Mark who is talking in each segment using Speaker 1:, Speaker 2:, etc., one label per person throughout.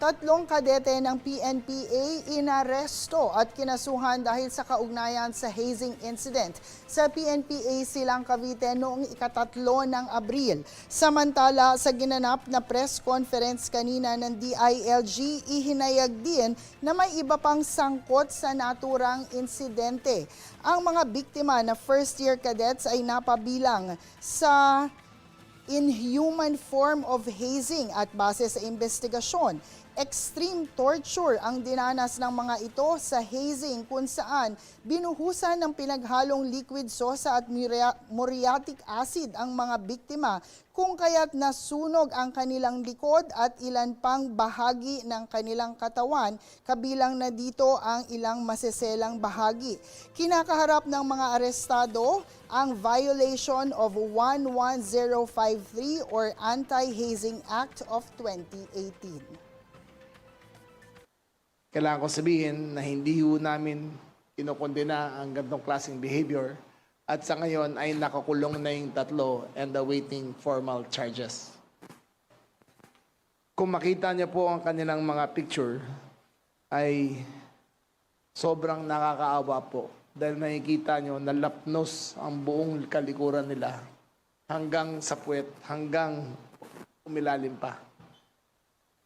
Speaker 1: Tatlong kadete ng PNPA inaresto at kinasuhan dahil sa kaugnayan sa hazing incident sa PNPA Silang Cavite noong ika-3 ng Abril. Samantala, sa ginanap na press conference kanina ng DILG, ihinayag din na may iba pang sangkot sa naturang insidente. Ang mga biktima na first-year cadets ay napabilang sa inhuman form of hazing at base sa investigasyon, extreme torture ang dinanas ng mga ito sa hazing kung saan binuhusan ng pinaghalong liquid sosa at muriatic acid ang mga biktima kung kaya't nasunog ang kanilang likod at ilan pang bahagi ng kanilang katawan, kabilang na dito ang ilang maseselang bahagi. Kinakaharap ng mga arestado ang violation of 11053 or Anti-Hazing Act of 2018.
Speaker 2: Kailangan ko sabihin na hindi ho namin kinokondena ang ganitong klaseng behavior at sa ngayon ay nakakulong na yung tatlo and awaiting formal charges. Kung makita niyo po ang kanilang mga picture ay sobrang nakakaawa po dahil nakikita niyo na lapnos ang buong kalikuran nila hanggang sa puwet, hanggang umilalim pa.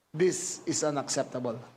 Speaker 2: This is unacceptable.